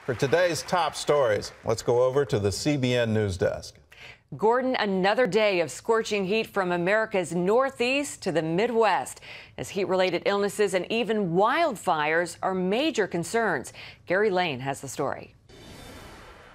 For today's top stories, let's go over to the CBN News Desk. Gordon, another day of scorching heat from America's Northeast to the Midwest, as heat-related illnesses and even wildfires are major concerns. Gary Lane has the story.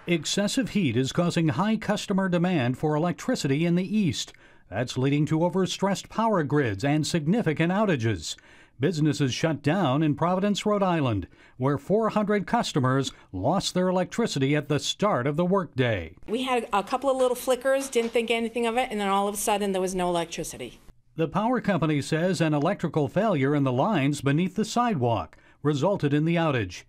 Excessive heat is causing high customer demand for electricity in the east. That's leading to overstressed power grids and significant outages. Businesses shut down in Providence, Rhode Island, where 400 customers lost their electricity at the start of the workday. We had a couple of little flickers, didn't think anything of it, and then all of a sudden there was no electricity. The power company says an electrical failure in the lines beneath the sidewalk resulted in the outage.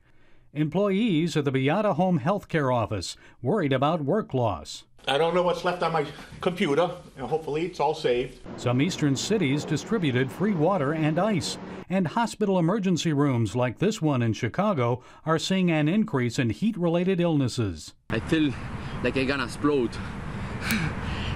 Employees at the Beata Home Health Care office worried about work loss. I don't know what's left on my computer, and hopefully it's all saved. Some eastern cities distributed free water and ice, and hospital emergency rooms like this one in Chicago are seeing an increase in heat-related illnesses. I feel like I'm gonna explode.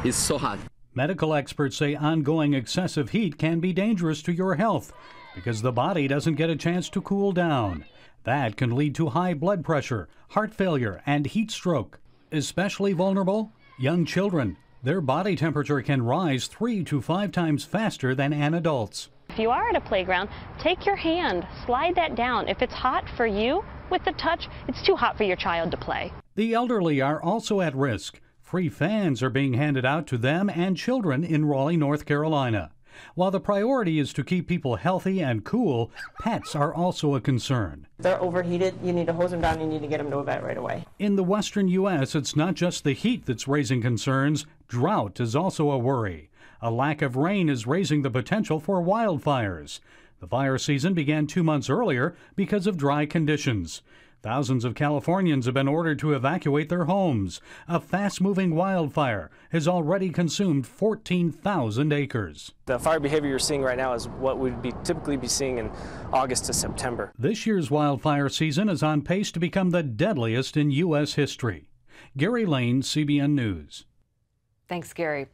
It's so hot. Medical experts say ongoing excessive heat can be dangerous to your health because the body doesn't get a chance to cool down. That can lead to high blood pressure, heart failure, and heat stroke. Especially vulnerable? Young children. Their body temperature can rise 3 to 5 times faster than an adult's. If you are at a playground, take your hand, slide that down. If it's hot for you with the touch, it's too hot for your child to play. The elderly are also at risk. Free fans are being handed out to them and children in Raleigh, North Carolina. While the priority is to keep people healthy and cool, pets are also a concern. If they're overheated, you need to hose them down, you need to get them to a vet right away. In the western U.S., it's not just the heat that's raising concerns. Drought is also a worry. A lack of rain is raising the potential for wildfires. The fire season began 2 months earlier because of dry conditions. Thousands of Californians have been ordered to evacuate their homes. A fast-moving wildfire has already consumed 14,000 acres. The fire behavior you're seeing right now is what we'd typically be seeing in August to September. This year's wildfire season is on pace to become the deadliest in U.S. history. Gary Lane, CBN News. Thanks, Gary.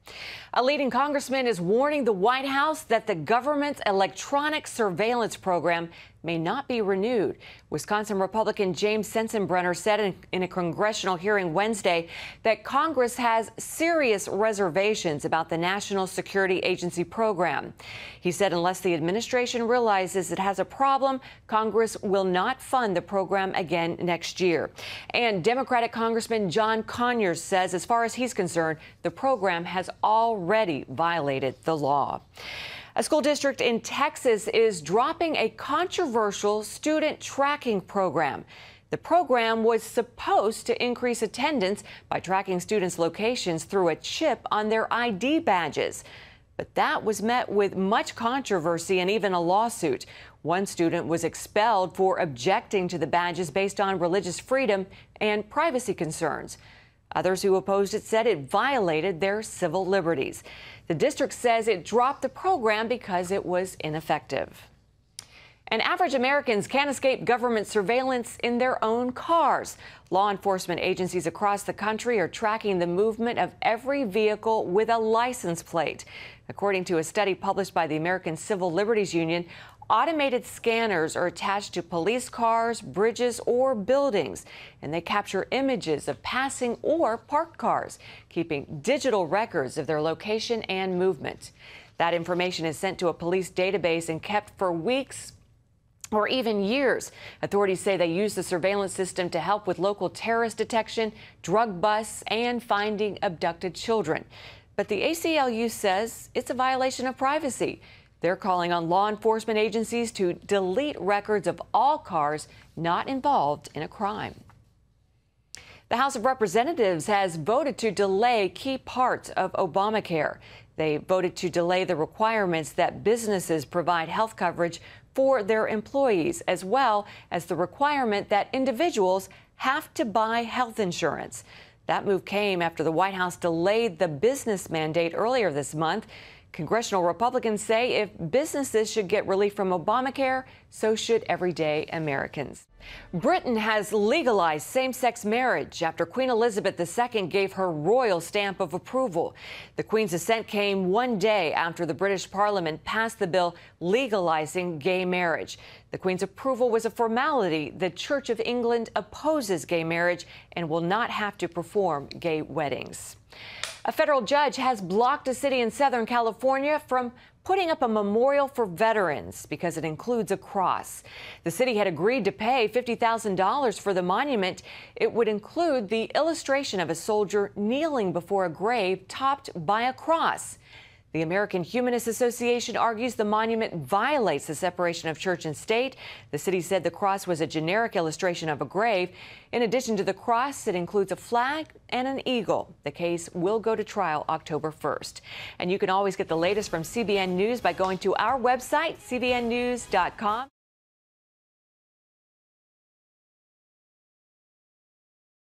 A leading congressman is warning the White House that the government's electronic surveillance program may not be renewed. Wisconsin Republican James Sensenbrenner said in a congressional hearing Wednesday that Congress has serious reservations about the National Security Agency program. He said unless the administration realizes it has a problem, Congress will not fund the program again next year. And Democratic Congressman John Conyers says as far as he's concerned, the program has already violated the law. A school district in Texas is dropping a controversial student tracking program. The program was supposed to increase attendance by tracking students' locations through a chip on their ID badges. But that was met with much controversy and even a lawsuit. One student was expelled for objecting to the badges based on religious freedom and privacy concerns. Others who opposed it said it violated their civil liberties. The district says it dropped the program because it was ineffective. And average Americans can't escape government surveillance in their own cars. Law enforcement agencies across the country are tracking the movement of every vehicle with a license plate. According to a study published by the American Civil Liberties Union, automated scanners are attached to police cars, bridges, or buildings, and they capture images of passing or parked cars, keeping digital records of their location and movement. That information is sent to a police database and kept for weeks or even years. Authorities say they use the surveillance system to help with local terrorist detection, drug busts, and finding abducted children. But the ACLU says it's a violation of privacy. They're calling on law enforcement agencies to delete records of all cars not involved in a crime. The House of Representatives has voted to delay key parts of Obamacare. They voted to delay the requirements that businesses provide health coverage for their employees, as well as the requirement that individuals have to buy health insurance. That move came after the White House delayed the business mandate earlier this month. Congressional Republicans say if businesses should get relief from Obamacare, so should everyday Americans. Britain has legalized same-sex marriage after Queen Elizabeth II gave her royal stamp of approval. The Queen's assent came one day after the British Parliament passed the bill legalizing gay marriage. The Queen's approval was a formality. The Church of England opposes gay marriage and will not have to perform gay weddings. A federal judge has blocked a city in Southern California from putting up a memorial for veterans because it includes a cross. The city had agreed to pay $50,000 for the monument. It would include the illustration of a soldier kneeling before a grave topped by a cross. The American Humanist Association argues the monument violates the separation of church and state. The city said the cross was a generic illustration of a grave. In addition to the cross, it includes a flag and an eagle. The case will go to trial October 1st. And you can always get the latest from CBN News by going to our website, cbnnews.com.